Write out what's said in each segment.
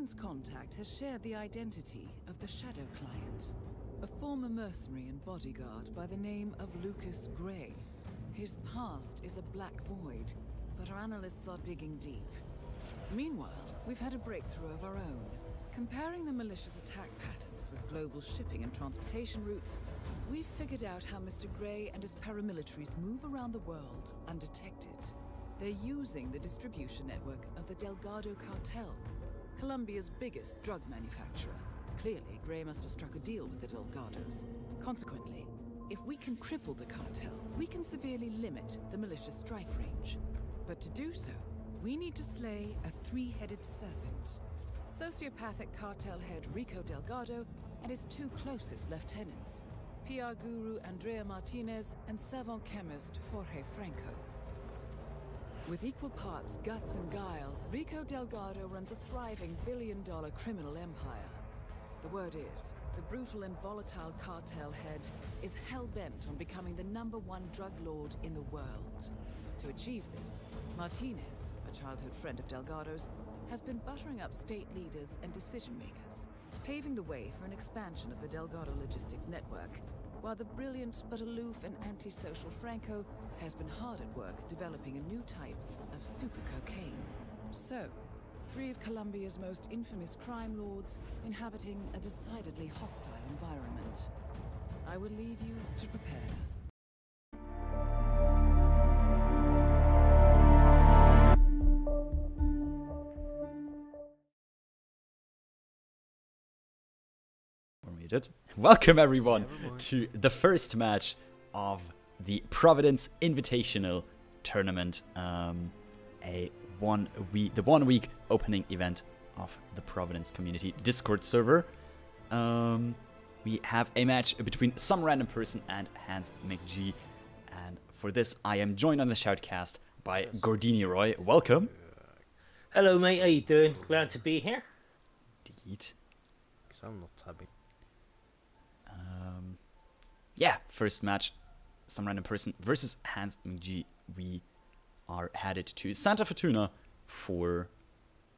Agent's contact has shared the identity of the Shadow Client, a former mercenary and bodyguard by the name of Lucas Gray. His past is a black void, but our analysts are digging deep. Meanwhile, we've had a breakthrough of our own. Comparing the malicious attack patterns with global shipping and transportation routes, we've figured out how Mr. Gray and his paramilitaries move around the world undetected. They're using the distribution network of the Delgado Cartel, Colombia's biggest drug manufacturer. Clearly, Gray must have struck a deal with the Delgados. Consequently, if we can cripple the cartel, we can severely limit the malicious strike range. But to do so, we need to slay a three-headed serpent. Sociopathic cartel head Rico Delgado and his two closest lieutenants, PR guru Andrea Martinez and savant chemist Jorge Franco. With equal parts guts and guile, Rico Delgado runs a thriving billion-dollar criminal empire. The word is, the brutal and volatile cartel head is hell-bent on becoming the #1 drug lord in the world. To achieve this, Martinez, a childhood friend of Delgado's, has been buttering up state leaders and decision-makers, paving the way for an expansion of the Delgado logistics network, while the brilliant but aloof and antisocial Franco has been hard at work developing a new type of super cocaine. So, three of Colombia's most infamous crime lords inhabiting a decidedly hostile environment. I will leave you to prepare. Welcome everyone to the first match of the Providence Invitational tournament, the 1 week opening event of the Providence community Discord server. We have a match between some random person and HandzMcGee, and for this I am joined on the Shoutcast by gordiniroy. Welcome. Hello mate, how you doing? Glad to be here. Indeed. I'm not happy. Yeah, first match, some random person versus HandzMcGee. We are headed to Santa Fortuna for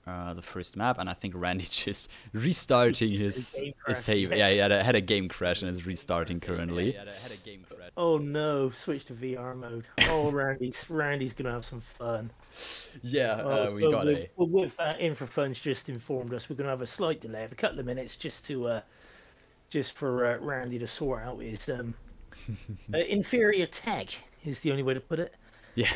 the first map, and I think Randy's just restarting his save. Yeah, he had a game crash and is restarting currently. Oh no, switch to VR mode. Oh, Randy's gonna have some fun. Yeah, we got a... With InfoFun's just informed us, we're gonna have a slight delay of a couple of minutes just to... just for Randy to sort out his inferior tech is the only way to put it. Yeah.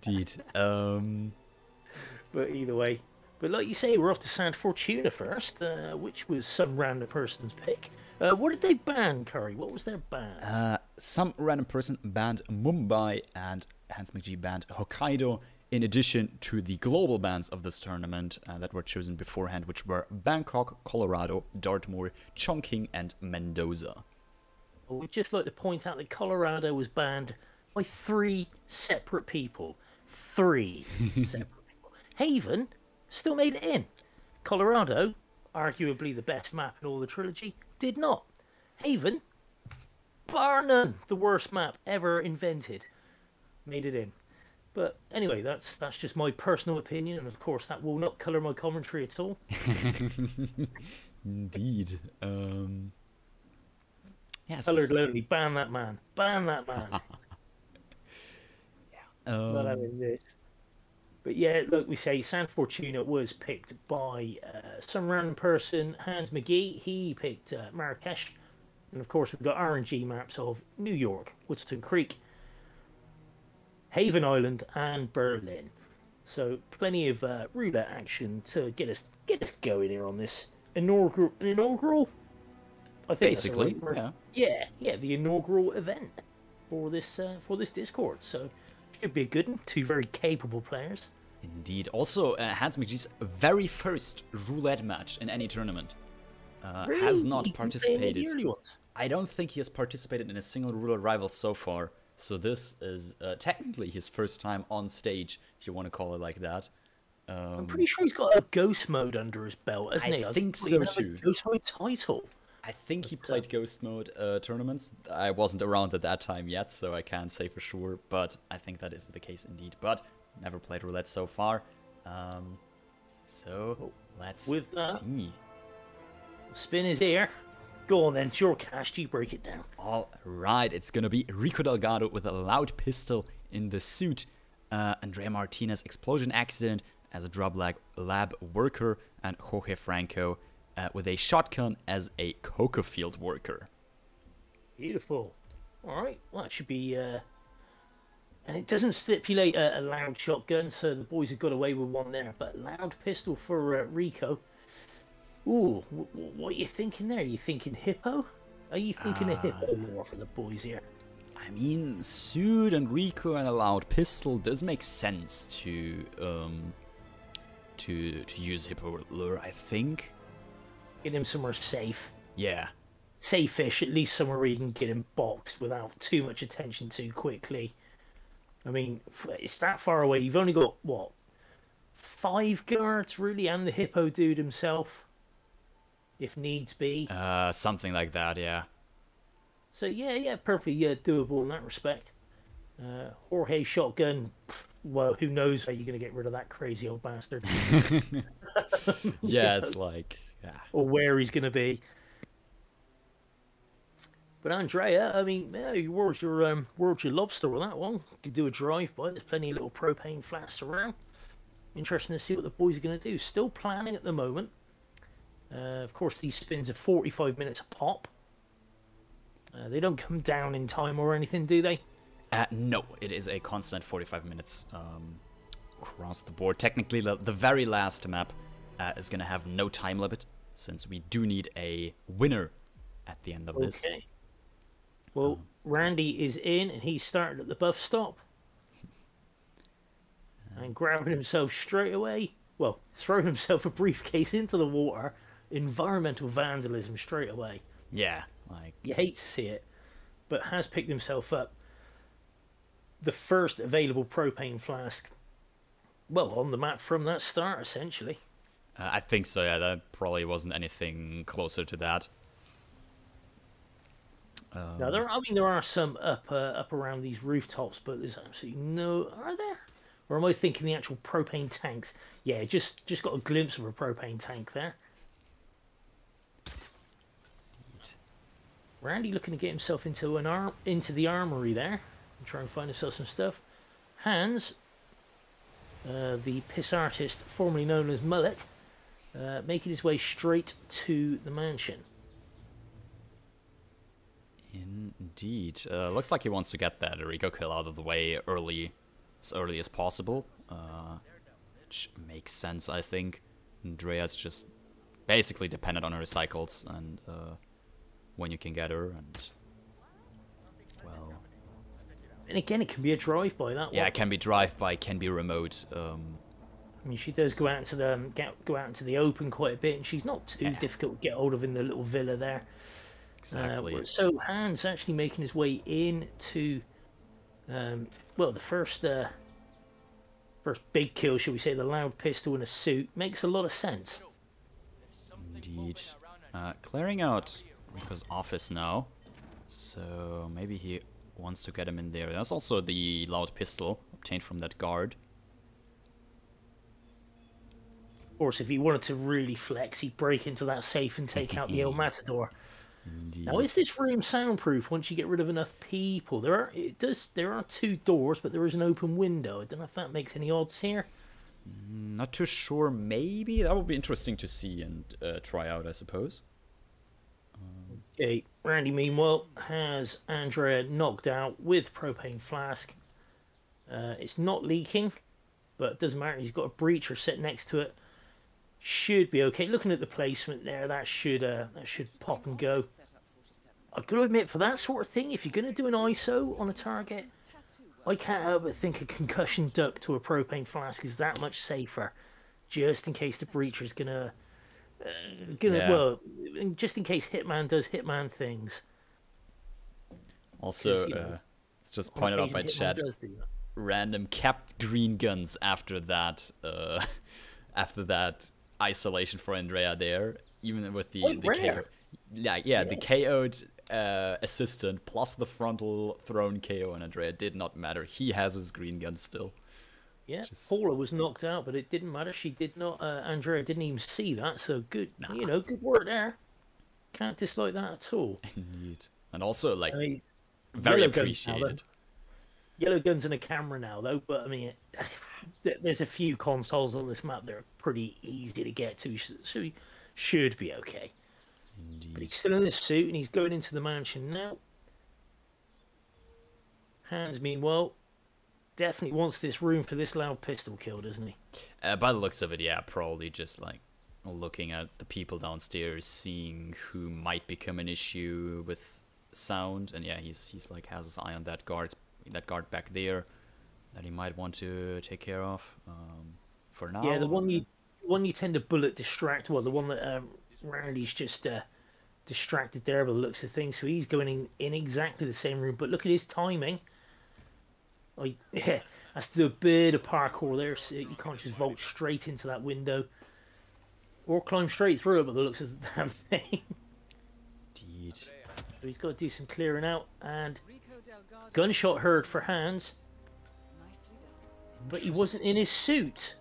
Indeed. But either way. But like you say, we're off to Santa Fortuna first, which was some random person's pick. What did they ban, Curry? What was their ban? Some random person banned Mumbai and HandzMcGee banned Hokkaido, in addition to the global bans of this tournament that were chosen beforehand, which were Bangkok, Colorado, Dartmoor, Chongqing, and Mendoza. Well, we'd just like to point out that Colorado was banned by 3 separate people. 3 separate people. Haven still made it in. Colorado, arguably the best map in all the trilogy, did not. Haven, bar none, the worst map ever invented, made it in. But anyway, that's just my personal opinion, and of course that will not colour my commentary at all. Indeed. Yes. Coloured lonely, ban that man. Ban that man. Yeah. Not having this. But yeah, like we say, Santa Fortuna was picked by some random person, HandzMcGee. He picked Marrakesh. And of course we've got RNG maps of New York, Whittleton Creek, Haven Island, and Berlin. So plenty of roulette action to get us going here on this inaugural. I think basically, yeah, the inaugural event for this Discord. So should be a good one. 2 very capable players. Indeed. Also, HandzMcGee's very first roulette match in any tournament Really? has not participated. The early ones? I don't think he has participated in a single roulette rival so far. So this is technically his first time on stage, if you want to call it like that. I'm pretty sure he's got a ghost mode under his belt, hasn't he? I think so too. A ghost mode title. I think he played ghost mode tournaments. I wasn't around at that time yet, so I can't say for sure. But I think that is the case indeed. But never played roulette so far. So let's With that- see. Spin is here. Go on then, it's your cash. You break it down. All right, it's gonna be Rico Delgado with a loud pistol in the suit, Andrea Martinez explosion accident as a drop lab worker, and Jorge Franco with a shotgun as a coca field worker. Beautiful. All right. Well, that should be. And it doesn't stipulate a loud shotgun, so the boys have got away with one there. But loud pistol for Rico. Ooh, what are you thinking there? Are you thinking hippo? Are you thinking a hippo more for the boys here? I mean, suit and Rico and a loud pistol does make sense to use hippo lure, I think. Get him somewhere safe. Yeah. Safe-ish, at least somewhere where you can get him boxed without too much attention too quickly. I mean, it's that far away. You've only got, what, 5 guards, really, and the hippo dude himself, if needs be. Something like that, yeah. So, yeah, perfectly doable in that respect. Jorge shotgun, well, who knows how you're going to get rid of that crazy old bastard. Yeah, it's like... Yeah. Or where he's going to be. But Andrea, I mean, yeah, you world your lobster with that one. You could do a drive-by. There's plenty of little propane flasks around. Interesting to see what the boys are going to do. Still planning at the moment. Of course, these spins are 45 minutes a pop. They don't come down in time or anything, do they? No, it is a constant 45 minutes across the board. Technically, the very last map is going to have no time limit, since we do need a winner at the end of this. Okay. Well, Randy is in, and he's started at the buff stop. And grabbing himself straight away. Well, throw himself a briefcase into the water. Environmental vandalism straight away. Yeah, like... You hate to see it, but has picked himself up the first available propane flask, well, on the map from that start, essentially. I think so, yeah. That probably wasn't anything closer to that. Now, there are some up around these rooftops, but there's absolutely no... Are there? Or am I thinking the actual propane tanks? Yeah, just got a glimpse of a propane tank there. Randy looking to get himself into the armory there and try and find himself some stuff. Hans, the piss artist formerly known as Mullet, making his way straight to the mansion. Indeed. Looks like he wants to get that Rico kill out of the way as early as possible. Which makes sense, I think. Andrea's just basically dependent on her cycles and when you can get her, and well... And again, it can be a drive-by, that one. Yeah, it can be drive-by, can be remote. I mean, she does go out into the open quite a bit, and she's not too difficult to get hold of in the little villa there. Exactly. So Hans actually making his way into, well, the first big kill, shall we say, the loud pistol in a suit, makes a lot of sense. Indeed. Clearing out Rico's office now, so maybe he wants to get him in there. That's also the loud pistol obtained from that guard. Of course, if he wanted to really flex, he'd break into that safe and take out the El Matador. Indeed. Now, is this room soundproof once you get rid of enough people? There are 2 doors, but there is an open window. I don't know if that makes any odds here. Not too sure. Maybe that would be interesting to see and try out, I suppose. Okay, Randy, meanwhile, has Andrea knocked out with propane flask. It's not leaking, but it doesn't matter. He's got a breacher set next to it. Should be okay. Looking at the placement there, that should pop and go. I've got to admit, for that sort of thing, if you're going to do an ISO on a target, I can't help but think a concussion duct to a propane flask is that much safer, just in case the breacher's gonna well, just in case Hitman does Hitman things. Also, it's just pointed out by chat. Random capped green guns after that isolation for Andrea there, even with the KO. The KO'd assistant plus the frontal thrown KO on Andrea did not matter. He has his green gun still. Yeah, Just- Paula was knocked out, but it didn't matter. She did not. Andrea didn't even see that, so good. Nah. You know, good work there. Can't dislike that at all. Indeed. And also, like, I mean, very yellow guns now, though. appreciated. Yellow guns and a camera now, though. But I mean, there's a few consoles on this map that are pretty easy to get to, so he should be okay. But Indeed. he's still in his suit, and he's going into the mansion now. Hans, meanwhile, definitely wants this room for this loud pistol kill, doesn't he? By the looks of it, yeah, probably just like looking at the people downstairs, seeing who might become an issue with sound, and yeah, he's like has his eye on that guard back there that he might want to take care of. For now, Yeah, the one you tend to bullet distract. Well, the one that Randy's just distracted there by the looks of things. So he's going in exactly the same room. But look at his timing. Yeah, has to do a bit of parkour there. So you can't just vault straight into that window or climb straight through it. By the looks of the damn thing. Indeed. So he's got to do some clearing out, and Rico Delgado. gunshot heard for Hans, Nicely done. but he wasn't in his suit.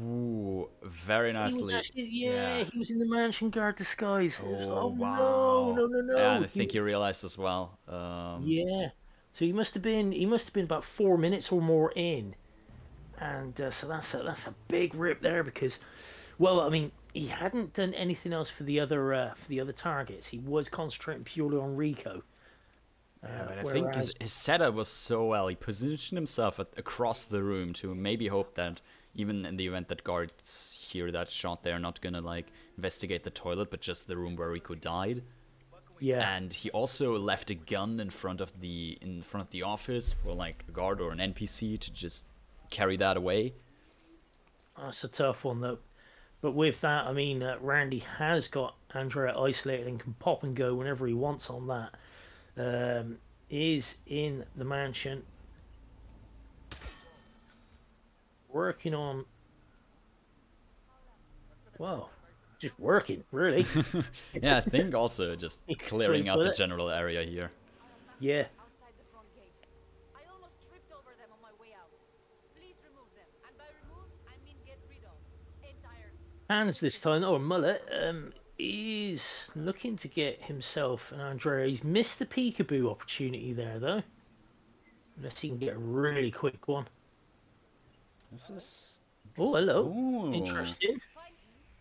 Ooh, very He nicely. was actually, he was in the mansion guard disguise. It was like, Oh, wow! No! Yeah, and I think you realized as well. Yeah, so he must have been about 4 minutes or more in, and so that's a big rip there because, well, I mean, he hadn't done anything else for the other targets. He was concentrating purely on Rico. Yeah, but I think his setup was so well. He positioned himself across the room to maybe hope that even in the event that guards hear that shot, they're not gonna like investigate the toilet, but just the room where Rico died. Yeah, And he also left a gun in front of the office for like a guard or an NPC to just carry that away. that's a tough one though. But with that, I mean, Randy has got Andrea isolated and can pop and go whenever he wants on that. Is in the mansion working on, well, just working really. Yeah, I think also just clearing out the general area here. Yeah, Outside the front gate. I almost tripped over them on my way out. Please remove them. And by remove, I mean get rid of. Entire. Hans this time, or Mullet, is looking to get himself and Andrea. He's missed the peekaboo opportunity there though. Unless he can get a really quick one. This is. Oh, hello. Ooh. Interesting.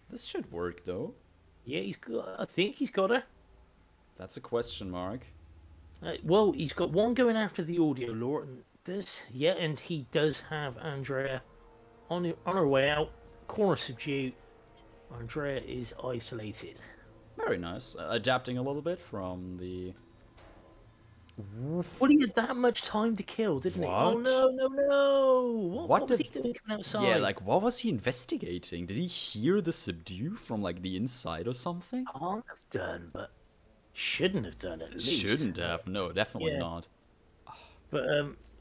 This should work though. Yeah, he's got. I think he's got her. That's a question mark. Well, he's got one going after the audio lore, and and he does have Andrea on her way out. Corner subdue. Andrea is isolated. Very nice. Adapting a little bit from the. Well, he had that much time to kill, didn't he? Oh What? no! What was he did- doing coming outside? Yeah, like what was he investigating? Did he hear the subdue from like the inside or something? Can't have done, but shouldn't have done at least. Shouldn't have. No, definitely Yeah. not. But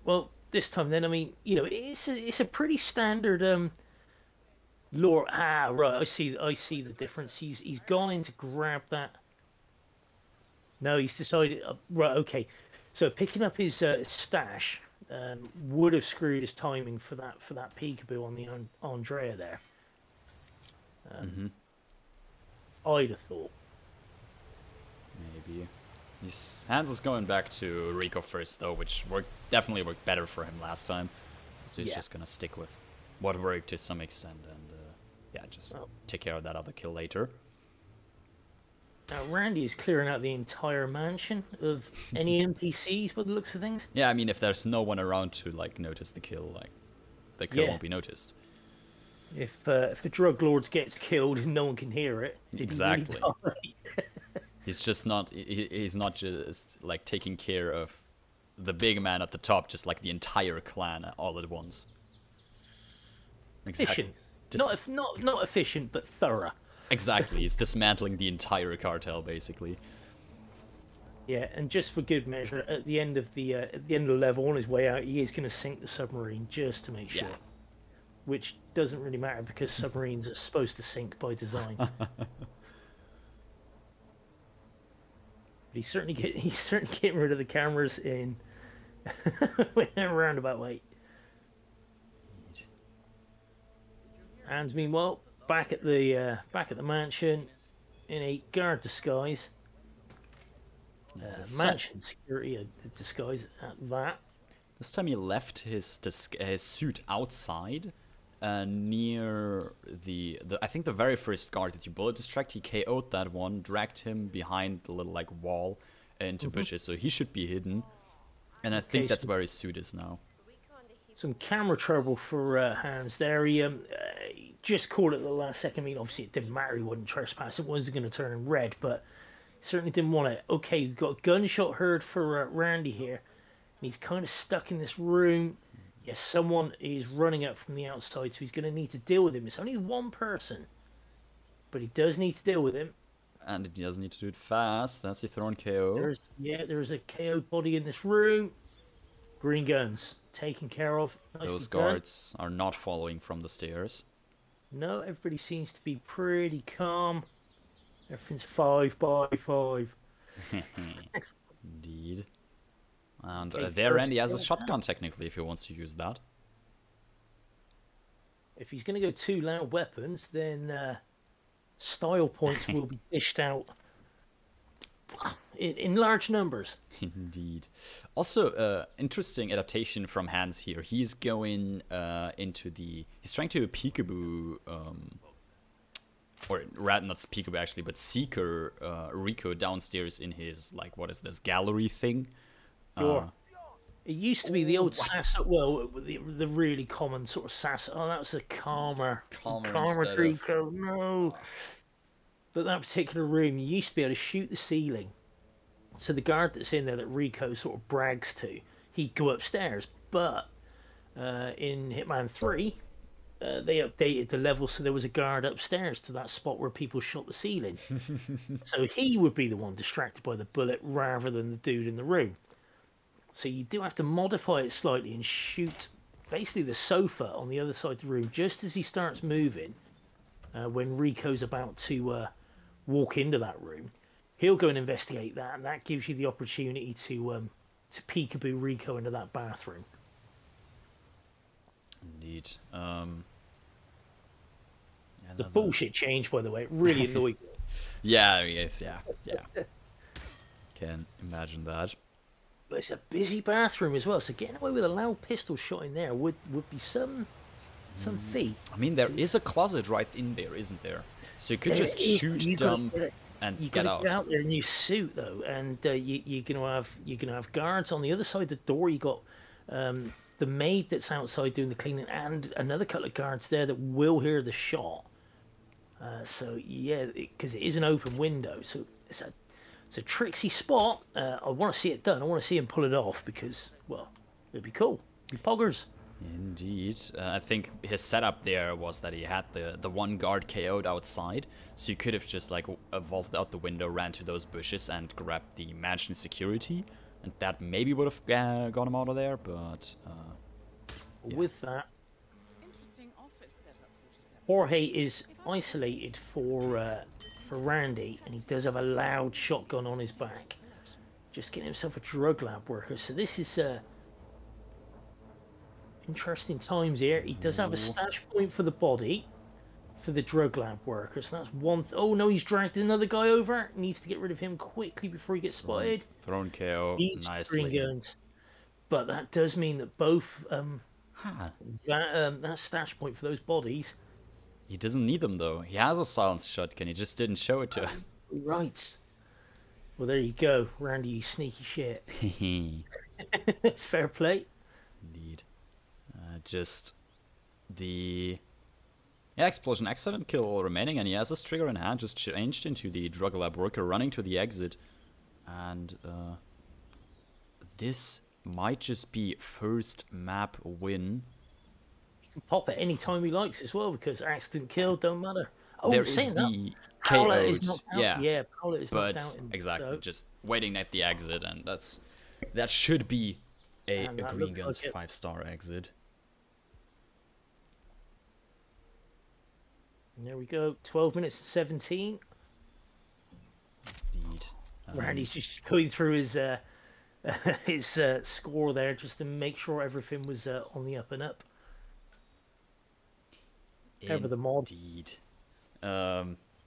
well, this time then, I mean, you know, it's a pretty standard lore. Ah, right, I see the difference. He's gone in to grab that. No, he's decided. Right, okay. So picking up his stash would have screwed his timing for that peekaboo on the Andrea there. I'd have thought. Maybe. Hans is going back to Rico first though, which definitely worked better for him last time. So he's Yeah. just gonna stick with what worked to some extent and yeah, just Oh. take care of that other kill later. Now Randy is clearing out the entire mansion of any NPCs by the looks of things. Yeah, I mean if there's no one around to like notice the kill, like the kill Yeah. won't be noticed. If the drug lord gets killed and no one can hear it, did he really Exactly. die? He's just not. He's not just like taking care of the big man at the top, just like the entire clan all at once. Efficient, Dis- not efficient, but thorough. Exactly. He's dismantling the entire cartel, basically. Yeah, and just for good measure, at the end of the level, on his way out, he is going to sink the submarine just to make sure. Yeah. Which doesn't really matter because submarines are supposed to sink by design. But he's certainly getting rid of the cameras in a roundabout way. And meanwhile, back at the mansion in a guard disguise. Mansion security disguise at that. This time he left his suit outside, near the I think the very first guard that you bullet distract. He KO'd that one, dragged him behind the little like wall into bushes, so he should be hidden. And I think that's where his suit is now. Some camera trouble for Hans there. He just caught it at the last second. I mean, obviously it didn't matter. He wasn't trespassing. It wasn't going to turn red, but certainly didn't want it. Okay, we've got a gunshot heard for Randy here. And he's kind of stuck in this room. Yes, someone is running up from the outside, so he's going to need to deal with him. It's only one person, but he does need to deal with him. And he does need to do it fast. That's the thrown KO. There's a KO body in this room. Green guns taken care of. Nicely Those done. guards are not following from the stairs. No, everybody seems to be pretty calm. Everything's 5 by 5. Indeed. And Okay, there first Randy has a kill. shotgun, technically, if he wants to use that. If he's going to go 2 loud weapons, then style points will be dished out in large numbers. Indeed. Also, interesting adaptation from Hans here. He's going into the... He's trying to peekaboo... or rather, not peekaboo actually, but Seeker Rico downstairs in his, like, what is this, gallery thing? Sure. It used to be the old sass, well, the really common sort of sass. Oh, that was a calmer instead of- Rico, no. But that particular room, you used to be able to shoot the ceiling. So the guard that's in there that Rico sort of brags to, he'd go upstairs. But in Hitman 3, they updated the level so there was a guard upstairs to that spot where people shot the ceiling. So he would be the one distracted by the bullet rather than the dude in the room. So you do have to modify it slightly and shoot basically the sofa on the other side of the room just as he starts moving. When Rico's about to walk into that room, he'll go and investigate that, and that gives you the opportunity to peekaboo Rico into that bathroom. Indeed. The bullshit change, by the way, it really annoyed me. Yeah, yes, yeah. Can imagine that. But it's a busy bathroom as well, so getting away with a loud pistol shot in there would be some feat. I mean, there is a closet right in there, isn't there? So you could There just is, shoot, you gotta dump, get it. and You get gotta out. get out there in your suit though, and you're gonna have guards on the other side of the door. You got the maid that's outside doing the cleaning, and another couple of guards there that will hear the shot. So yeah, because it is an open window, so it's a tricksy spot. I want to see it done. I want to see him pull it off because, well, it'd be cool. It'd be poggers. Indeed. I think his setup there was that he had the one guard KO'd outside, so you could have just like vaulted out the window, ran to those bushes, and grabbed the mansion security, and that maybe would have got him out of there. But yeah. With that, Interesting office setup, 47. Jorge is isolated for Randy, and he does have a loud shotgun on his back. Just getting himself a drug lab worker. So this is interesting times here. He does have a stash point for the body, for the drug lab worker. So that's one. Oh no, he's dragged another guy over. Needs to get rid of him quickly before he gets spotted. Thrown KO Needs nicely. green guns. But that does mean that both that stash point for those bodies. He doesn't need them though. He has a silenced shotgun. He just didn't show it to us. Right. Well, there you go, Randy, you sneaky shit. Fair play. Indeed. Just the explosion accident kill remaining, and he has his trigger in hand, just changed into the drug lab worker running to the exit, and this might just be first map win. He can pop at any time he likes as well because accident kill don't matter. Oh, There is saying that, the Paola KO'd, is knocked out. yeah, Paola is but knocked out. exactly, So, just waiting at the exit, and that should be a And that Green looks Guns like it. 5-star exit. and there we go. 12 minutes and 17. Indeed. Randy's just going through his score there just to make sure everything was on the up and up. Ever the mod. Indeed.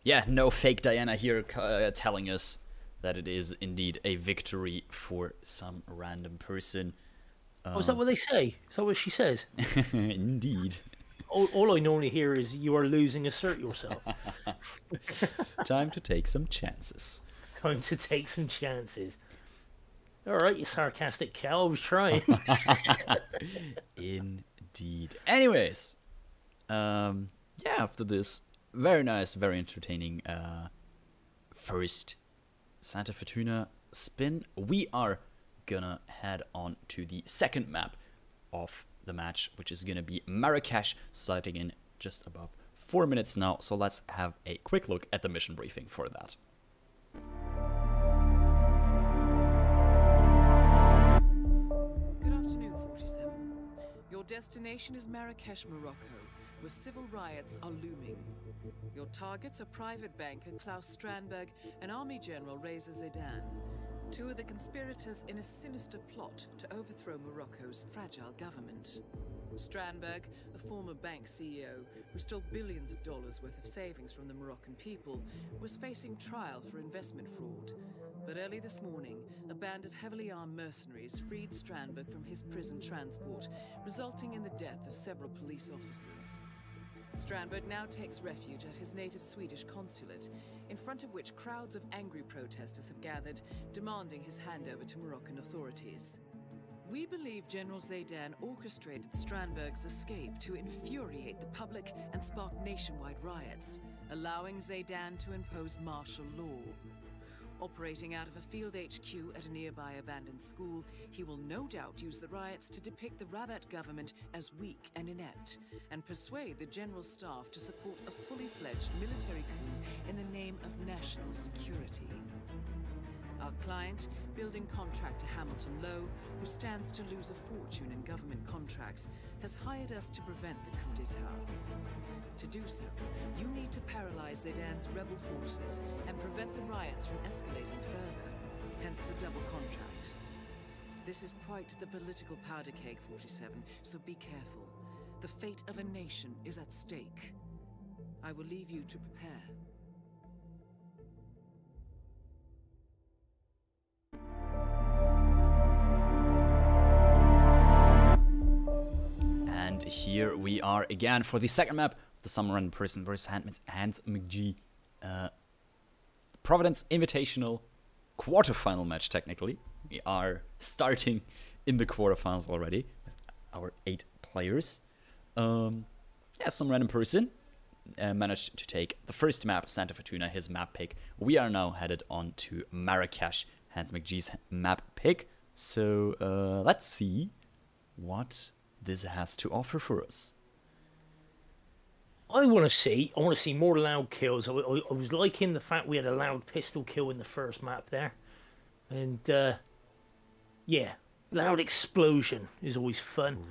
Yeah, no fake Diana here telling us that it is indeed a victory for some random person. Oh, is that what they say? Is that what she says? Indeed. All I normally hear is, you are losing, assert yourself. Time to take some chances. Time to take some chances. All right, you sarcastic cow. I was trying. Indeed. Anyways, yeah, after this very nice, very entertaining first Santa Fortuna spin, we are gonna head on to the second map of the match, which is gonna be Marrakesh, starting in just above 4 minutes now. So let's have a quick look at the mission briefing for that. Good afternoon, 47. Your destination is Marrakesh, Morocco, where civil riots are looming. Your targets are private banker Klaus Strandberg and Army General Reza Zaidan, two of the conspirators in a sinister plot to overthrow Morocco's fragile government. Strandberg, a former bank CEO who stole billions of dollars worth of savings from the Moroccan people, was facing trial for investment fraud. But early this morning, a band of heavily armed mercenaries freed Strandberg from his prison transport, resulting in the death of several police officers. Strandberg now takes refuge at his native Swedish consulate, in front of which crowds of angry protesters have gathered, demanding his handover to Moroccan authorities. We believe General Zaidan orchestrated Strandberg's escape to infuriate the public and spark nationwide riots, allowing Zaidan to impose martial law. Operating out of a field HQ at a nearby abandoned school, he will no doubt use the riots to depict the Rabat government as weak and inept, and persuade the general staff to support a fully fledged military coup in the name of national security. Our client, building contractor Hamilton Lowe, who stands to lose a fortune in government contracts, has hired us to prevent the coup d'etat. To do so, you need to paralyze Zaidan's rebel forces and prevent the riots from escalating further, hence the double contract. This is quite the political powder keg, 47, so be careful. The fate of a nation is at stake. I will leave you to prepare. And here we are again for the second map, the Summer Run Person versus HandzMcGee. Providence Invitational quarterfinal match, technically. We are starting in the quarterfinals already with our 8 players. Yeah, some random person managed to take the first map, Santa Fortuna, his map pick. We are now headed on to Marrakesh, HandzMcGee's map pick. So let's see what this has to offer for us. I want to see more loud kills. I was liking the fact we had a loud pistol kill in the first map there, and yeah, loud explosion is always fun,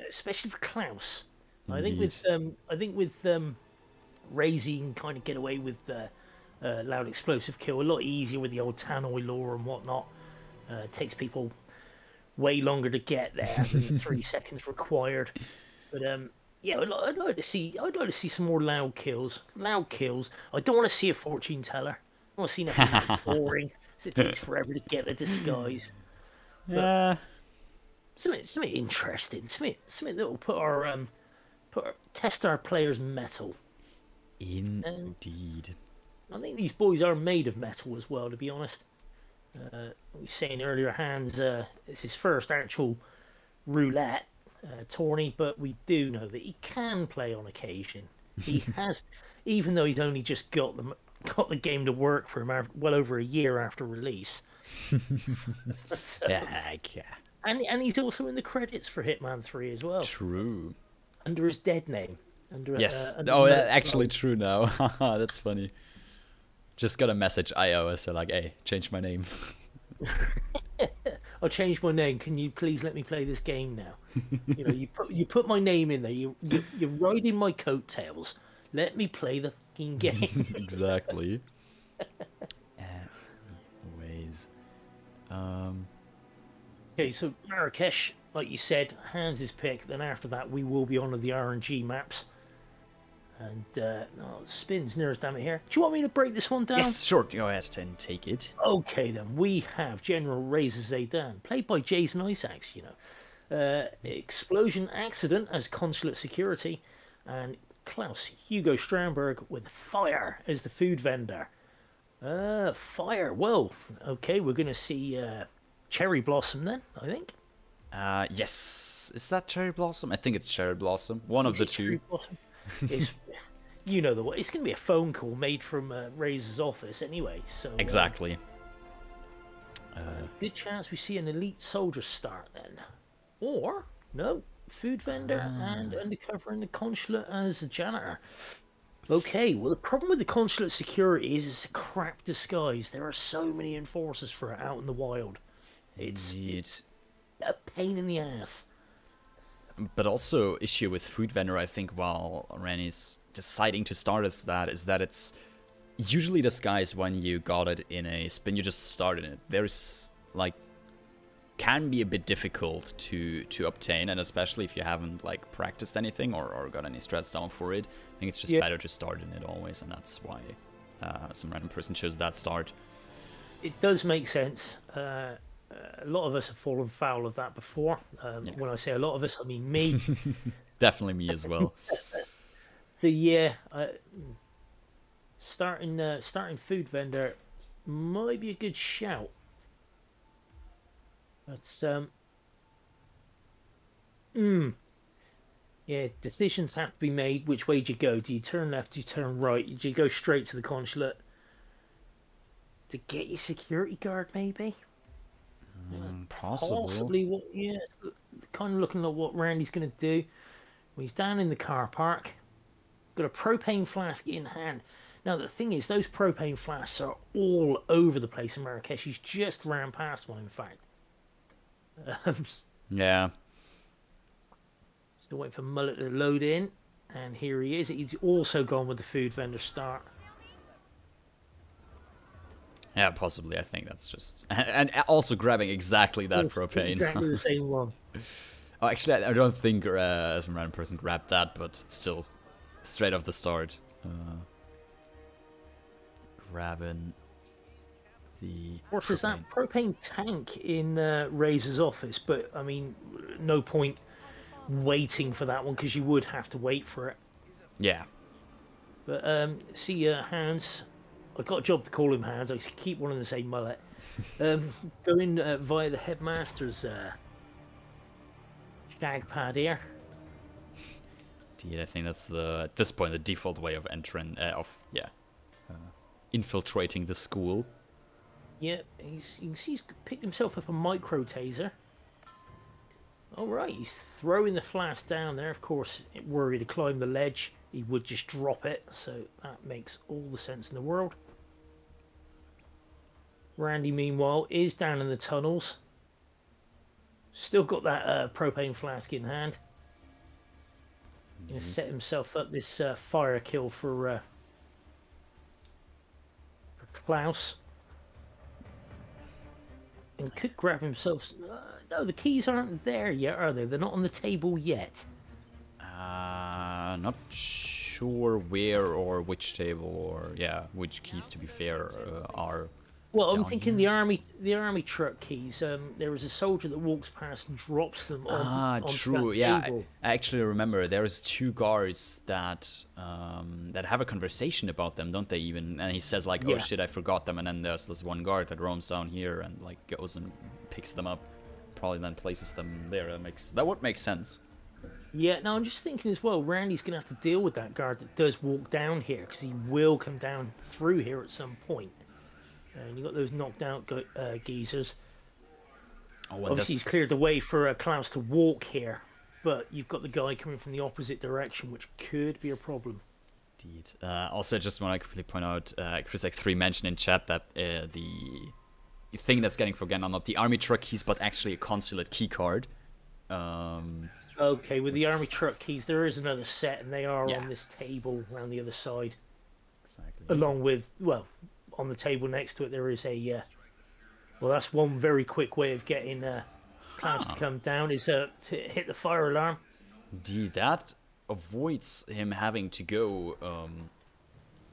especially for Klaus. Indeed. I think with Razy, you can kind of get away with loud explosive kill a lot easier with the old tannoy law and whatnot. It takes people way longer to get there than the 3 seconds required. But yeah, I'd like to see some more loud kills. Loud kills. I don't want to see a fortune teller. I want to see nothing that boring. It takes forever to get a disguise. But something interesting. Something that will test our players' mettle. Indeed. I think these boys are made of metal as well, to be honest. We were saying earlier, Hans, it's his first actual roulette tourney, but we do know that he can play on occasion. He has, even though he's only just got the game to work for him well over a year after release. And he's also in the credits for Hitman 3 as well. True. Under his dead name. Yes. That's actually true now. That's funny. Just got a message iOS, so like, hey, change my name. I'll change my name. Can you please let me play this game now? You know, you put my name in there. You're riding my coattails. Let me play the fucking game. Exactly. Anyways, okay, so Marrakesh, like you said, Hans' pick. Then after that, we will be on the RNG maps. And spins near as damn it here. Do you want me to break this one down? Yes, sure. Go ahead and take it. Okay, then. We have General Razor Zaydan, played by Jason Isaacs, Explosion Accident as Consulate Security, and Klaus Hugo Stramberg with Fire as the food vendor. Fire. Well, okay, we're going to see Cherry Blossom then, I think. Yes. Is that Cherry Blossom? I think it's Cherry Blossom. One of the two. It's, you know the way. It's going to be a phone call made from Razor's office anyway. So exactly. Good chance we see an elite soldier start then, or no, food vendor and undercover in the consulate as a janitor. Okay, well the problem with the consulate security is it's a crap disguise. There are so many enforcers for it out in the wild. It's a pain in the ass. But also, issue with food vendor, I think, while Ranny's deciding to start as that, is that it's usually disguised when you got it in a spin, you just started it. There's, like, can be a bit difficult to obtain, and especially if you haven't, like, practiced anything or got any strats down for it. I think it's just better to start in it always, and that's why some random person chose that start. It does make sense. A lot of us have fallen foul of that before. When I say a lot of us, I mean me. Definitely me as well. So yeah, starting food vendor might be a good shout. But yeah, decisions have to be made. Which way do you go? Do you turn left? Do you turn right? Do you go straight to the consulate to get your security guard? Maybe. Possibly. Kind of looking at what Randy's going to do. Well, he's down in the car park, got a propane flask in hand. Now the thing is, those propane flasks are all over the place in Marrakesh. He's just ran past one, in fact. Yeah. Still waiting for Mullet to load in, and here he is. He's also gone with the food vendor start. Yeah, possibly. I think that's just... And also grabbing exactly that propane. Exactly the same one. Oh, actually, I don't think some random person grabbed that, but still, straight off the start. Grabbing the... Of course, there's that propane tank in Razor's office, but, I mean, no point waiting for that one, because you would have to wait for it. Yeah. But, see, Hans... I got a job to call him Hans. I keep wanting to say Mullet. Going via the headmaster's shag pad here. Indeed, I think that's at this point the default way of entering, infiltrating the school. Yeah, you can see he's picked himself up a micro taser. All right, he's throwing the flask down there. Of course, were he to climb the ledge, he would just drop it. So that makes all the sense in the world. Randy, meanwhile, is down in the tunnels. Still got that propane flask in hand. Going to set himself up this fire kill for Klaus. And could grab himself... no, the keys aren't there yet, are they? They're not on the table yet. Not sure where or which table or, which keys, to be fair, are... Well, I'm thinking the army truck keys. There is a soldier that walks past and drops them on true. That table. I actually remember there's two guards that have a conversation about them, don't they? Even, and he says like, "Oh shit, I forgot them." And then there's this one guard that roams down here and like goes and picks them up, probably then places them there. That would make sense. Yeah. Now I'm just thinking as well. Randy's gonna have to deal with that guard that does walk down here, because he will come down through here at some point. And you got those knocked out geezers. Obviously, he's cleared the way for Klaus to walk here, but you've got the guy coming from the opposite direction, which could be a problem. Indeed. Also, I just want to quickly point out, Chris X3 mentioned in chat that the thing that's getting forgotten are not the army truck keys, but actually a consulate key card. Okay, with the army truck keys, there is another set, and they are on this table around the other side. Exactly. Along with, well, on the table next to it, there is a... well, that's one very quick way of getting Klaus to come down, is to hit the fire alarm. Indeed, that avoids him having to go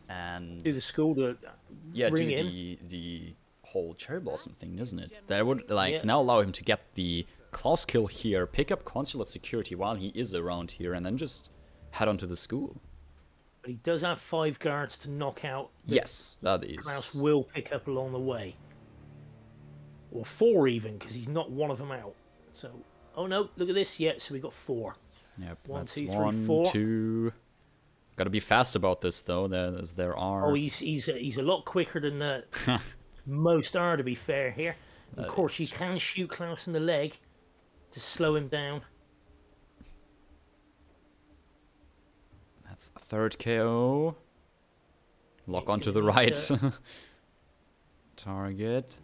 and To the school to ring do in. the whole cherry blossom thing, isn't it? That would Yeah. now allow him to get the class kill here, pick up consulate security while he is around here, and then just head on to the school. But he does have 5 guards to knock out. Yes, that is. Klaus will pick up along the way. Or 4 even, because he's knocked one of them out. So, oh no, look at this. Yeah, so we got 4. Yep, 1, that's 2, 3, 1, 4. 2. Gotta be fast about this though, as there are. Oh, he's a lot quicker than most are, to be fair here. Of course, you can shoot Klaus in the leg to slow him down. That's a 3rd KO. Lock He's onto the gonna right. need Target.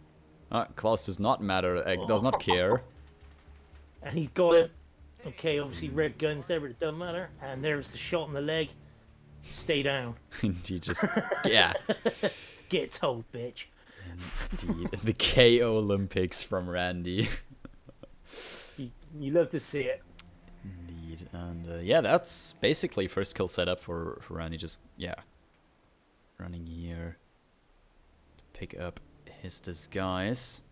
Klaus does not matter. Does not care. And he got him. Okay, obviously red guns there, but it doesn't matter. And there's the shot in the leg. Stay down. Indeed, just yeah. Get told, bitch. Indeed, the KO Olympics from Randy. You love to see it. Indeed, and yeah, that's basically first kill setup for Randy. Just running here to pick up his disguise.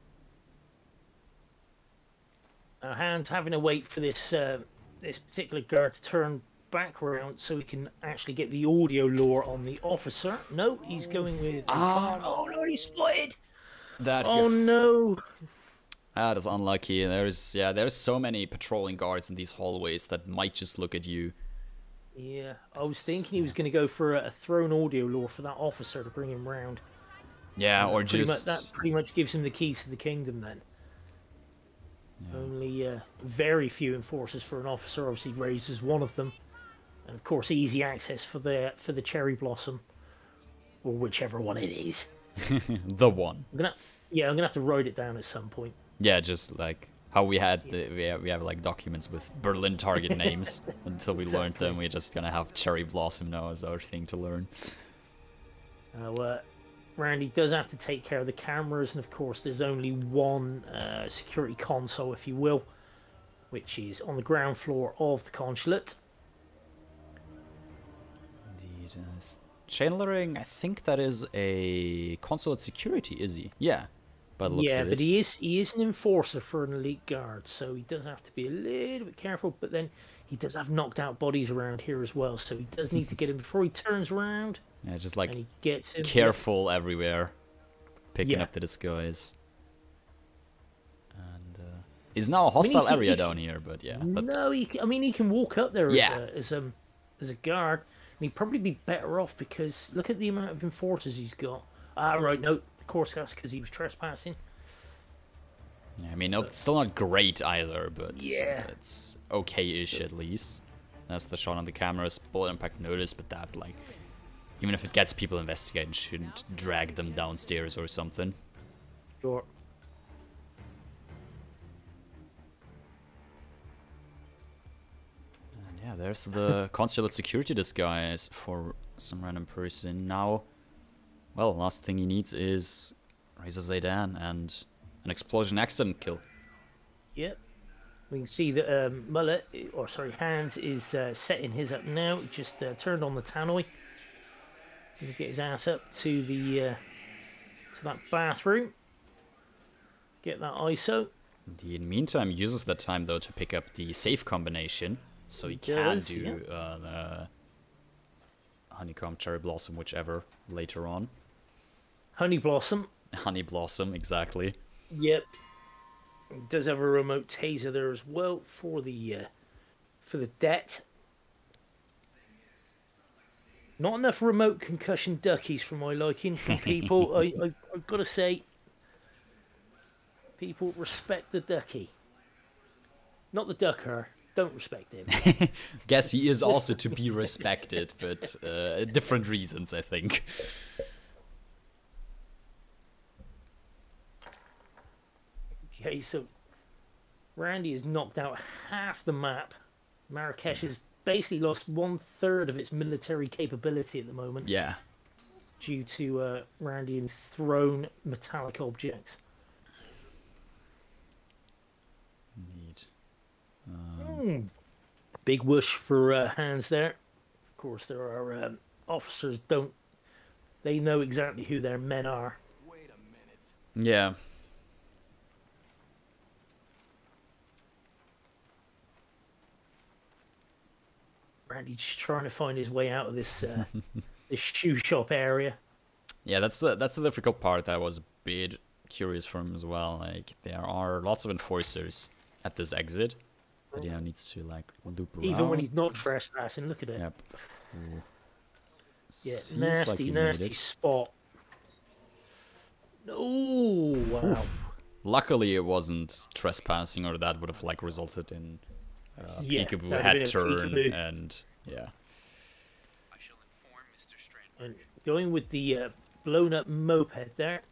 Now, Hand's having to wait for this this particular guard to turn back around so he can actually get the audio lure on the officer. No, he's going with... Oh, no, he's spotted! Oh, no! That is unlucky. There's so many patrolling guards in these hallways that might just look at you. Yeah, I was thinking he was going to go for a thrown audio lure for that officer to bring him round. Yeah, or that pretty much gives him the keys to the kingdom then. Yeah. Only very few enforcers for an officer. Obviously, raises one of them, and of course, easy access for the cherry blossom, or whichever one it is. The one. I'm gonna have to write it down at some point. Yeah, just like how we had we have like documents with Berlin target names until we learned them. We're just gonna have cherry blossom now as our thing to learn. Randy does have to take care of the cameras, and of course there's only one security console, if you will, which is on the ground floor of the consulate. Indeed. Channeling, I think that is a consulate security, is he? Yeah. By the looks of it. But he is an enforcer for an elite guard, so he does have to be a little bit careful, but then he does have knocked out bodies around here as well, so he does need to get him before he turns around. Yeah, just like and he gets him. Careful everywhere, picking up the disguise. And is now a hostile area down here, but yeah. No, he can walk up there as a guard, and he'd probably be better off because look at the amount of enforcers he's got. Right, no, of course that's because he was trespassing. Yeah, I mean, still not great either, but it's okay-ish at least. That's the shot on the cameras, bullet impact notice, but that like. Even if it gets people investigating, shouldn't drag them downstairs or something. Sure. And yeah, there's the consulate security disguise for some random person. Now, well, last thing he needs is Razor Zaydan and an explosion accident kill. Yep. We can see that Handz is setting his up now. Just turned on the tannoy. Gonna get his ass up to the to that bathroom. Get that ISO. In the meantime, uses that time though to pick up the safe combination, so he can do the honeycomb, cherry blossom, whichever later on. Honey blossom. Honey blossom, exactly. Yep. He does have a remote taser there as well for the debt. Not enough remote concussion duckies for my liking from people. I've got to say, people respect the ducky. Not the ducker. Don't respect him. Guess he is also to be respected, but different reasons, I think. Okay, so Randy has knocked out half the map. Marrakesh has basically lost 1/3 of its military capability at the moment. Yeah. Due to Randy and thrown metallic objects. Indeed. Big whoosh for Hans there. Of course, there are officers they know exactly who their men are. Yeah. Randy's just trying to find his way out of this this shoe shop area. Yeah, that's the difficult part. I was a bit curious from as well. Like, there are lots of enforcers at this exit that needs to like loop around. Even when he's not trespassing, look at it. Yep. Ooh. Yeah, Seems like nasty, he made nasty it. spot. Oh wow! Luckily, it wasn't trespassing, or that would have like resulted in Yeah, peekaboo that'd have head been a turn peekaboo. and yeah. I shall inform Mr. Strand. And going with the blown up moped there.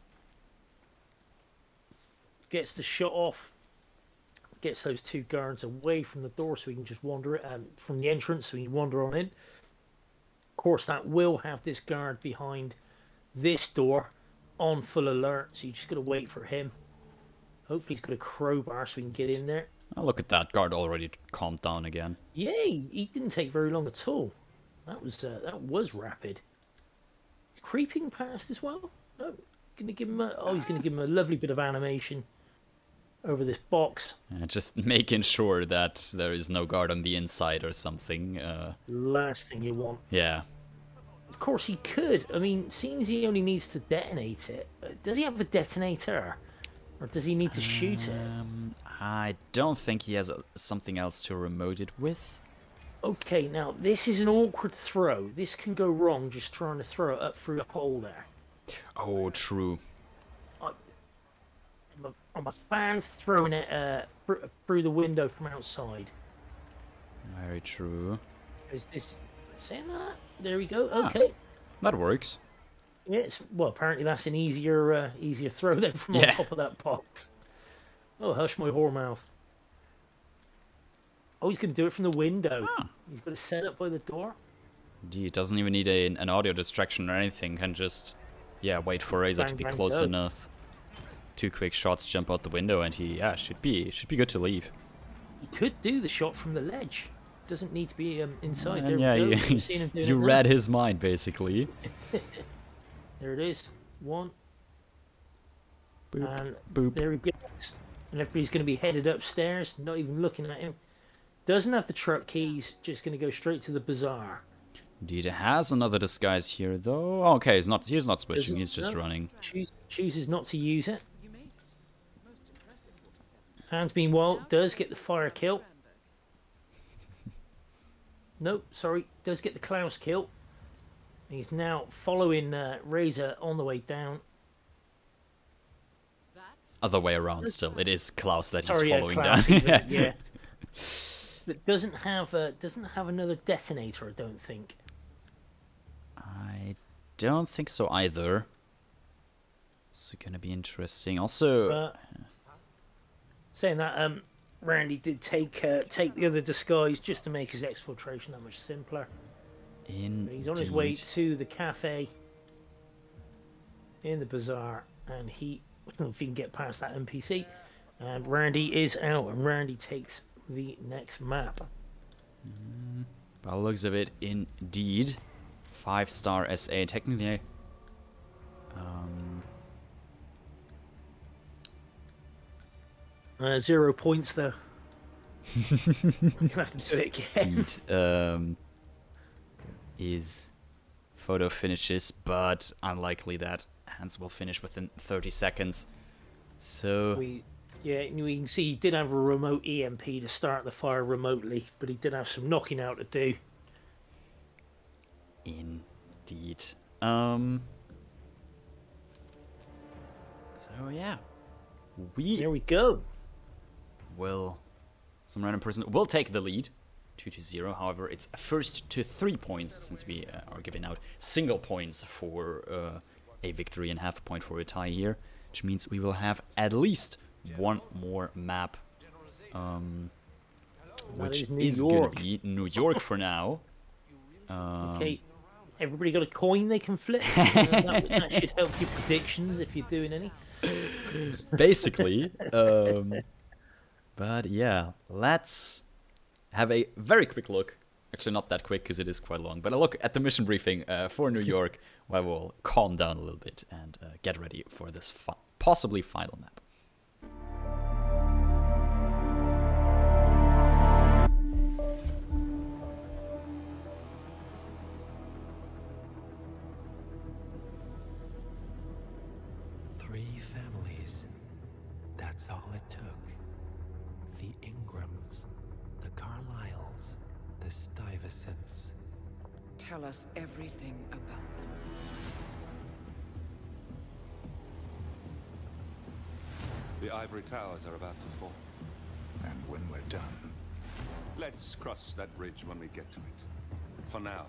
Gets the shot off. Gets those two guards away from the door so he can just wander from the entrance so he can wander on in. Of course, that will have this guard behind this door on full alert, so you just got to wait for him. Hopefully he's got a crowbar so we can get in there. Oh, look at that guard already calmed down again. Yay! He didn't take very long at all. That was rapid. He's creeping past as well. No, gonna give him he's gonna give him a lovely bit of animation over this box. Just making sure that there is no guard on the inside or something. Last thing you want. Yeah. Of course he could. I mean, seems he only needs to detonate it. Does he have a detonator? Or does he need to shoot it? I don't think he has something else to remote it with. Okay, now this is an awkward throw. This can go wrong just trying to throw it up through a hole there. Oh, true. I'm a fan throwing it through the window from outside. Very true. Is this saying that? There we go. Ah. Okay. That works. Yes. Well, apparently that's an easier throw than from on Yeah. top of that box. Oh, hush my whore mouth. Oh, he's going to do it from the window. Ah. He's got to set up by the door. Indeed, doesn't even need an audio distraction or anything. Can just, wait for Razor to Bang, be bang, close go. enough. 2 quick shots, jump out the window, and he, should be good to leave. He could do the shot from the ledge. Doesn't need to be inside. And There we go. you, We've seen him doing you it now. read his mind, basically. There it is. One. Boop, And boop. there he goes. And everybody's going to be headed upstairs, not even looking at him. Doesn't have the truck keys, just going to go straight to the bazaar. Indeed, it has another disguise here, though. Oh, okay, he's not switching, he's just No, running. Chooses not to use it. You made it. Most impressive, 47. Hans, meanwhile, does get the fire kill. Nope, sorry, does get the Klaus kill. He's now following Razor on the way down. That Other way around still. It is Klaus that he's Sorry, following Klaus, down. even, yeah. But doesn't have another detonator, I don't think. I don't think so either. It's gonna be interesting. Also, Saying that, Randy did take the other disguise just to make his exfiltration that much simpler. But he's on his way to the cafe in the bazaar, and he, I don't know if he can get past that NPC. And Randy is out, and Randy takes the next map. by the looks of it, indeed, 5-star SA. Technically, 0 points though. Gonna have to do it again. indeed, is photo finishes, but unlikely that Hans will finish within 30 seconds. So We can see he did have a remote EMP to start the fire remotely, but he did have some knocking out to do. indeed. So yeah, There we go. some random person will take the lead, 2-0. However, it's first to 3 points since we are giving out single points for a victory and half a point for a tie here, which means we will have at least one more map, which is New is gonna York. be New York for now. Okay, everybody got a coin they can flip. That should help your predictions if you're doing any. Basically. But yeah, let's have a very quick look. Actually, not that quick because it is quite long, but a look at the mission briefing for New York, where we'll calm down a little bit and get ready for this possibly final map. Three families. That's all it took. The Ingrams, the Carlyles, the Stuyvesants. Tell us everything about them. The ivory towers are about to fall. And when we're done, Let's cross that bridge when we get to it. For now,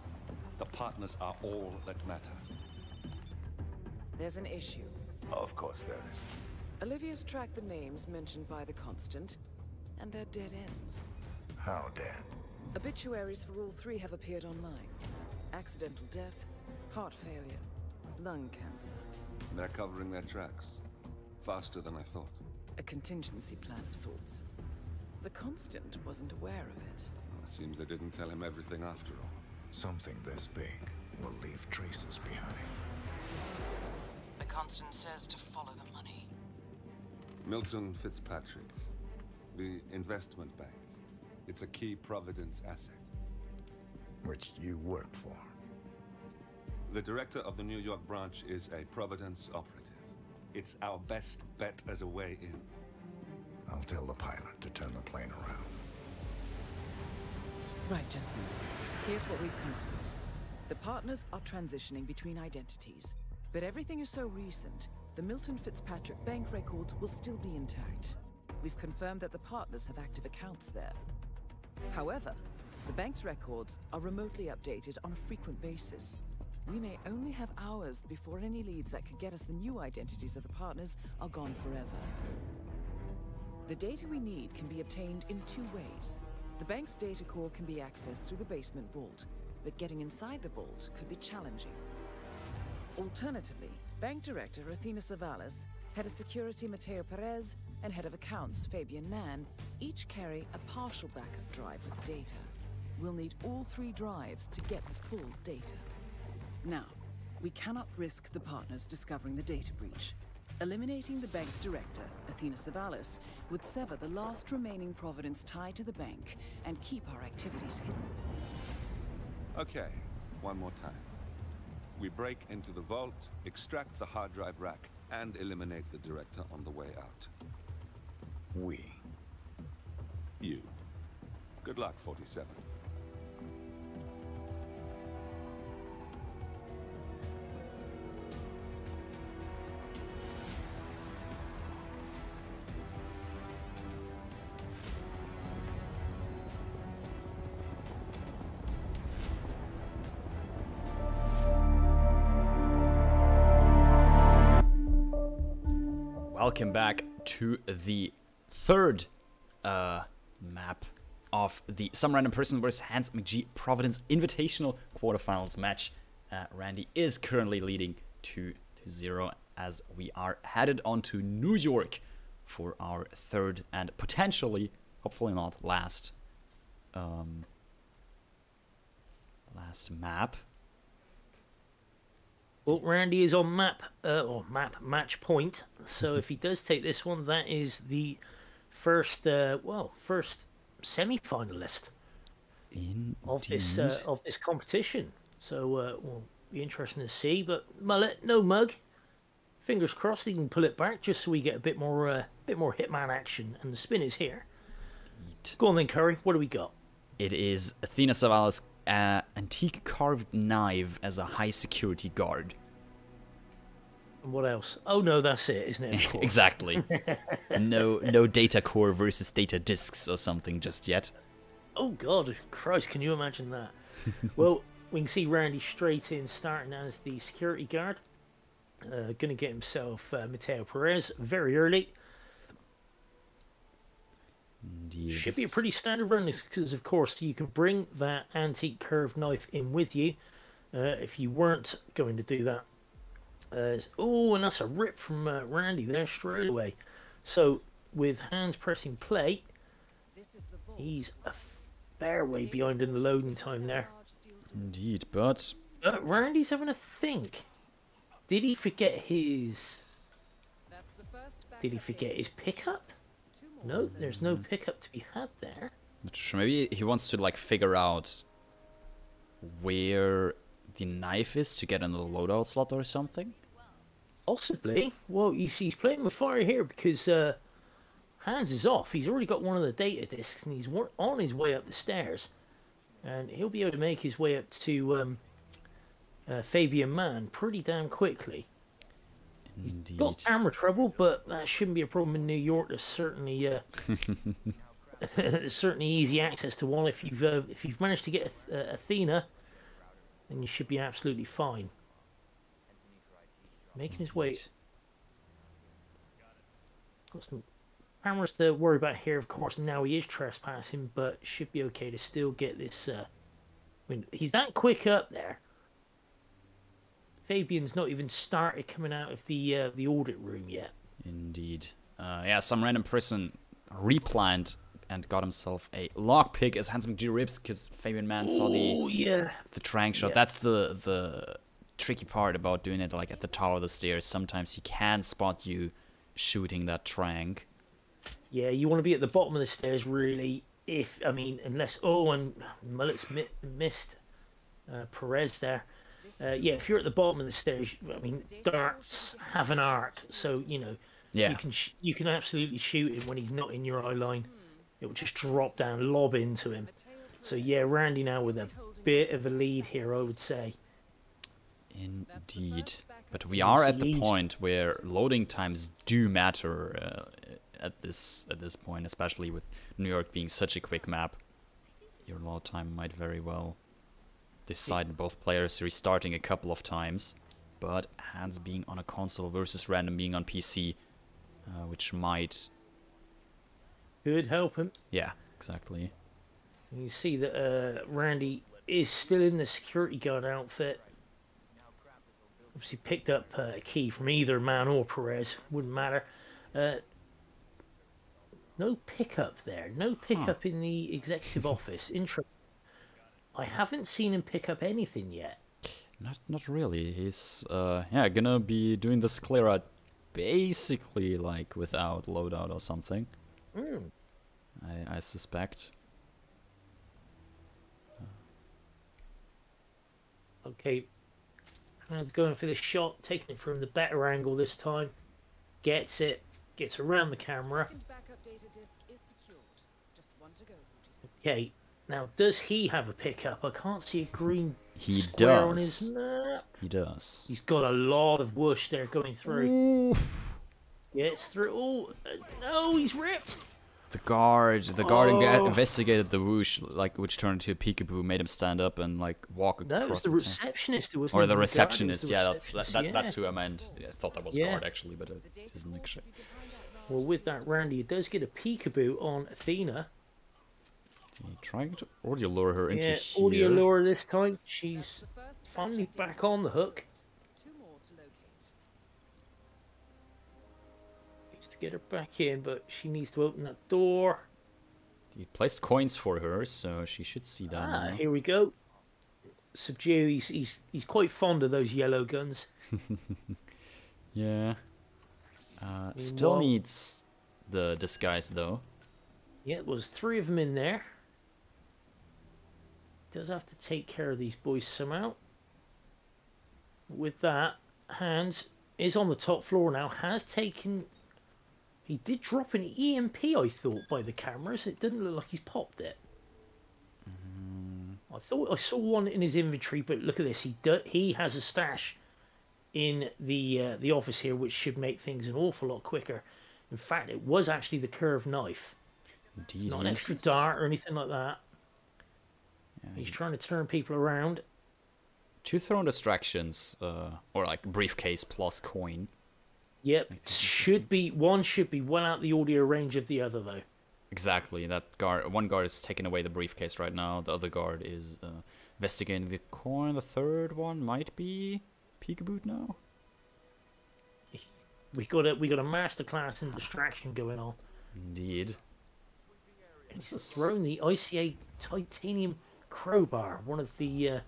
the partners are all that matter. There's an issue. of course there is. Olivia's tracked the names mentioned by the Constant, and they're dead ends. How dead? Obituaries for all three have appeared online. Accidental death, heart failure, lung cancer. They're covering their tracks. Faster than I thought. A contingency plan of sorts. The Constant wasn't aware of it. Well, it seems they didn't tell him everything after all. Something this big will leave traces behind. The Constant says to follow the money. Milton Fitzpatrick. The investment bank. It's a key Providence asset. Which you work for. The director of the New York branch is a Providence operative. It's our best bet as a way in. I'll tell the pilot to turn the plane around. Right, gentlemen. Here's what we've come up with. The partners are transitioning between identities. But everything is so recent, the Milton Fitzpatrick bank records will still be intact. We've confirmed that the partners have active accounts there. However, the bank's records are remotely updated on a frequent basis. We may only have hours before any leads that could get us the new identities of the partners are gone forever. The data we need can be obtained in two ways. The bank's data core can be accessed through the basement vault, but getting inside the vault could be challenging. Alternatively, Bank Director Athena Savalas, Head of Security Mateo Perez, and Head of Accounts Fabian Mann each carry a partial backup drive with the data. We'll need all three drives to get the full data. Now, we cannot risk the partners discovering the data breach. Eliminating the bank's director, Athena Savalas, would sever the last remaining Providence tie to the bank and keep our activities hidden. Okay, one more time. We break into the vault, extract the hard drive rack, and eliminate the director on the way out. We. You. Good luck, 47. Welcome back to the third map of the Some Random Person vs. HandzMcGee Providence Invitational quarterfinals match. Randy is currently leading 2-0 as we are headed on to New York for our third and potentially, hopefully not last map. Well, Randy is on match point. So if he does take this one, that is the first semi-finalist of this competition. So will be interesting to see. But Mullet, no mug. Fingers crossed he can pull it back just so we get a bit more Hitman action. And the spin is here. Go on then, Curry. What do we got? It is Athena Savalas' antique carved knife as a high security guard. And what else? Oh no, that's it, isn't it? Of course. Exactly. No data core versus data disks or something just yet. Oh God, Christ, can you imagine that? Well, we can see Randy straight in, starting as the security guard. Gonna get himself Mateo Perez very early. Yeah, should be a pretty standard run because, of course, you can bring that antique curved knife in with you. If you weren't going to do that. And that's a rip from Randy there straight away. So, with hands pressing play, he's Bear way behind in the loading time there. Indeed, but Randy's having a think. Did he forget his... Did he forget his pickup? No, there's no pickup to be had there. not sure. Maybe he wants to like figure out where the knife is to get another loadout slot or something. Possibly. Well, you see, he's playing with fire here because Hans is off. He's already got one of the data discs and he's on his way up the stairs. And he'll be able to make his way up to Fabian Mann pretty damn quickly. Indeed. He's got camera trouble, but that shouldn't be a problem in New York. There's certainly there's certainly easy access to one. If you've managed to get Athena, then you should be absolutely fine. Making his way. Got some cameras to worry about here, of course. Now he is trespassing, but should be okay to still get this. I mean, he's that quick up there. Fabian's not even started coming out of the audit room yet. Indeed. Yeah, some random person replanned and got himself a lockpick as HandzMcGee rips because Fabian Mann saw the trank shot. Yeah. That's the tricky part about doing it like at the top of the stairs. Sometimes he can spot you shooting that trank. Yeah, you want to be at the bottom of the stairs really. Unless and Mullet's missed Perez there. Yeah, if you're at the bottom of the stairs, I mean, darts have an arc, so you know you can absolutely shoot him when he's not in your eye line. It will just drop down, lob into him. So yeah, Randy now with a bit of a lead here, I would say. Indeed, but we are at the point where loading times do matter at this point, especially with New York being such a quick map. Your load time might very well decide both players restarting a couple of times, but Hans being on a console versus Random being on PC, which might could help him. Yeah, exactly. You see that Randy is still in the security guard outfit. Obviously picked up a key from either Man or Perez, wouldn't matter. No pickup there, no pickup in the executive office. Interesting. I haven't seen him pick up anything yet. Not really. He's gonna be doing this clear out basically like without loadout or something. I suspect. Okay, Hans going for the shot, taking it from the better angle this time. Gets it, gets around the camera. Okay. Now, does he have a pickup? I can't see a green square on his map. He does. He's got a lot of whoosh there going through. Gets through. Oh, no, he's ripped. The guard investigated the whoosh, which turned into a peekaboo, made him stand up and walk across. No, it was the receptionist who was. Or the receptionist. Yeah, that's who I meant. Yeah, I thought that was guard actually, but it isn't actually. Well, with that, Randy does get a peekaboo on Athena. Trying to audio lure her into here. Audio lure this time. She's finally back on the hook. Needs to get her back in, but she needs to open that door. He placed coins for her, so she should see that. Now. Here we go. Subdue. He's quite fond of those yellow guns. Yeah. Still needs the disguise though. Yeah, there was 3 of them in there. Does have to take care of these boys somehow. With that, Hans is on the top floor now. Has taken... He did drop an EMP, I thought, by the cameras. It didn't look like he's popped it. I thought I saw one in his inventory, but look at this. He has a stash in the office here, which should make things an awful lot quicker. In fact, it was actually the curved knife. Indeed, not an extra dart or anything like that. Yeah, he's trying to turn people around. 2 thrown distractions, or briefcase plus coin. Yep, one should be well out the audio range of the other though. Exactly. One guard is taking away the briefcase right now. The other guard is investigating the coin. The third one might be peekaboo now. We got a masterclass in distraction going on. Indeed. It's thrown the ICA titanium crowbar, one of the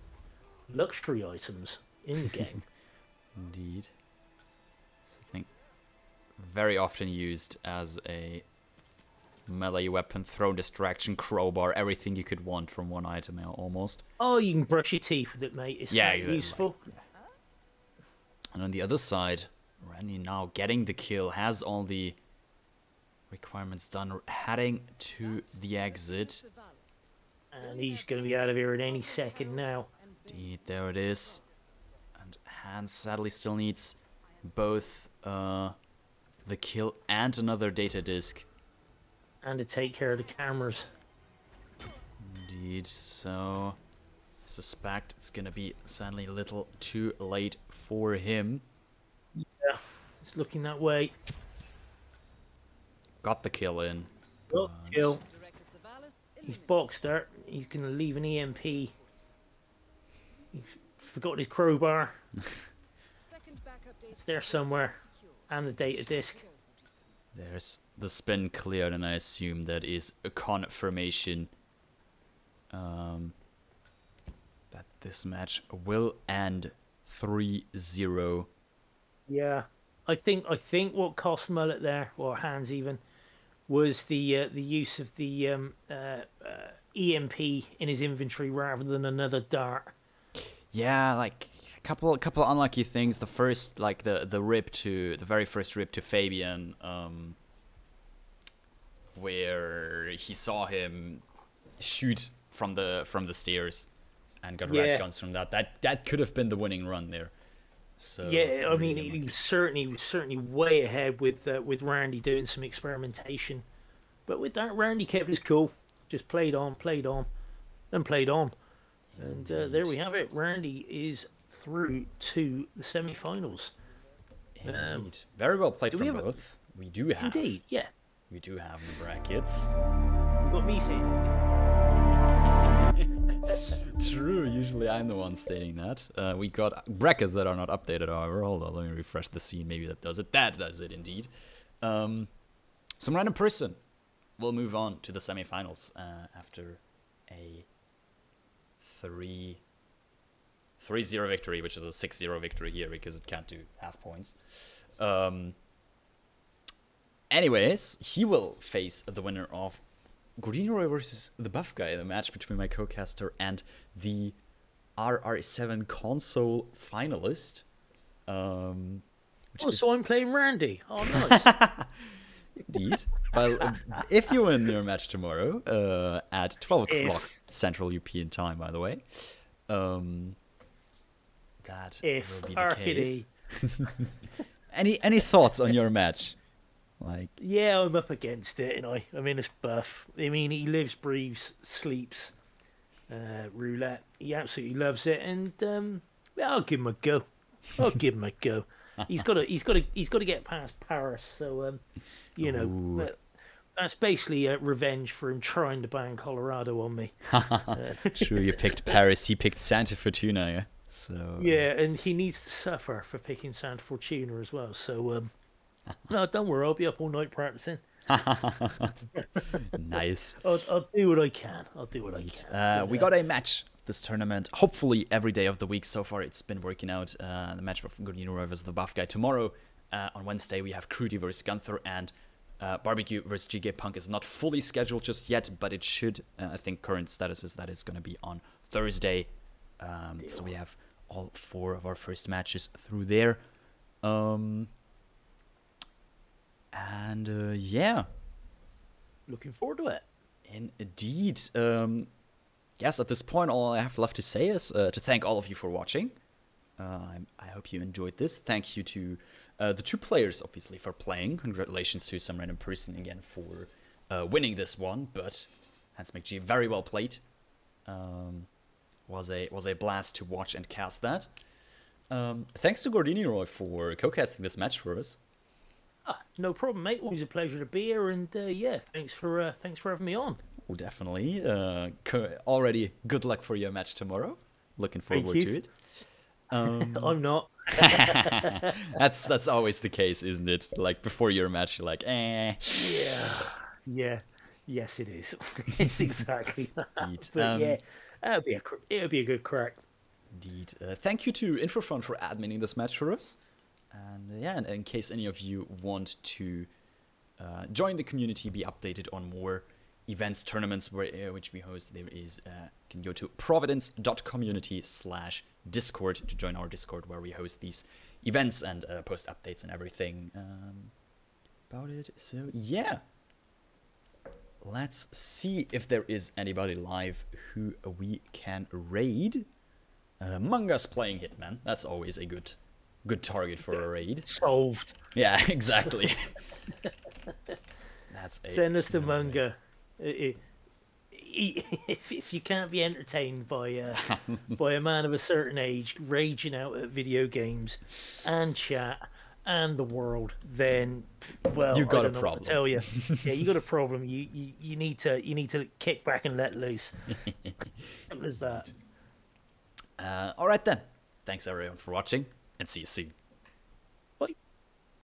luxury items in the game. Indeed. It's, I think, very often used as a melee weapon, throw distraction, crowbar, everything you could want from one item almost. Oh, you can brush your teeth with it, mate. It's that useful. And on the other side, Randy now getting the kill, has all the requirements done, heading to the exit. And he's going to be out of here at any second now. Indeed, there it is. And Hans sadly still needs both the kill and another data disk. And to take care of the cameras. Indeed, so I suspect it's going to be sadly a little too late for him. Yeah, it's looking that way. Got the kill in. Got the kill. He's boxed her. He's going to leave an EMP. He's forgot his crowbar. It's there somewhere. And the data disk. There's the spin cleared, and I assume that is a confirmation that this match will end 3-0. Yeah, I think what cost Mullet there, or Hans even, was the use of the EMP in his inventory rather than another dart. Yeah, like a couple unlucky things. The first, like the very first rip to Fabian, where he saw him shoot from the stairs and got red guns from that. That could have been the winning run there. So yeah, I mean, he was certainly way ahead with Randy doing some experimentation, but with that, Randy kept his cool, just played on, and played on, and there we have it. Randy is through to the semi-finals. Indeed, very well played from both. We do have, indeed, yeah, we do have the brackets. You got me saying. True, usually I'm the one stating that. We got brackets that are not updated, however. Hold on, let me refresh the scene. Maybe that does it. That does it, indeed. Some random person will move on to the semifinals after a 3-0 victory, which is a 6-0 victory here because it can't do half points. Anyways, he will face the winner of Gordiniroy versus the buff guy, the match between my co-caster and the RR7 console finalist. So I'm playing Randy. Oh, nice. Indeed. Well, if you win your match tomorrow at 12 o'clock Central European time, by the way, that will be the case. Any thoughts on your match? Like, yeah, I'm up against it, and I mean, it's buff. I mean, he lives, breathes, sleeps roulette. He absolutely loves it, and I'll give him a go. He's got to get past Paris, so you know, that's basically a revenge for him trying to ban Colorado on me. True, you picked Paris, he picked Santa Fortuna, yeah. So yeah, and he needs to suffer for picking Santa Fortuna as well. So no, don't worry, I'll be up all night practicing. Nice. I'll do what I can. We got a match this tournament, hopefully every day of the week. So far it's been working out. The match from Gordiniroy versus the buff guy. Tomorrow on Wednesday we have Crudy versus Gunther, and Barbecue versus GK Punk is not fully scheduled just yet, but it should. I think current status is that it's going to be on Thursday. So we have all 4 of our first matches through there. And yeah, looking forward to it. Indeed. Yes, at this point, all I have left to say is to thank all of you for watching. I hope you enjoyed this. Thank you to the 2 players, obviously, for playing. Congratulations to some random person again for winning this one. But HandzMcGee, very well played. Was a blast to watch and cast that. Thanks to Gordiniroy for co-casting this match for us. No problem, mate. Always a pleasure to be here, and yeah, thanks for having me on. Oh, definitely. Already good luck for your match tomorrow. Looking forward to it. I'm not. That's always the case, isn't it? Like before your match, you're like, eh. Yeah. Yes, it is. It's exactly that. Indeed. But yeah, it'll be a good crack. Indeed. Thank you to Infofront for adminning this match for us. And yeah, and in case any of you want to join the community, be updated on more events, tournaments which we host, there is can go to providence.community/discord to join our Discord, where we host these events and post updates and everything about it. So yeah, let's see if there is anybody live who we can raid. Munga's playing Hitman. That's always a good target for a raid. Solved. Yeah, exactly. Send us to Munga. If you can't be entertained by a man of a certain age raging out at video games and chat and the world, then well, you got I don't a know problem. What to tell you. Yeah, you got a problem. You need to kick back and let loose. Simple as that. All right then. Thanks everyone for watching, and see you soon.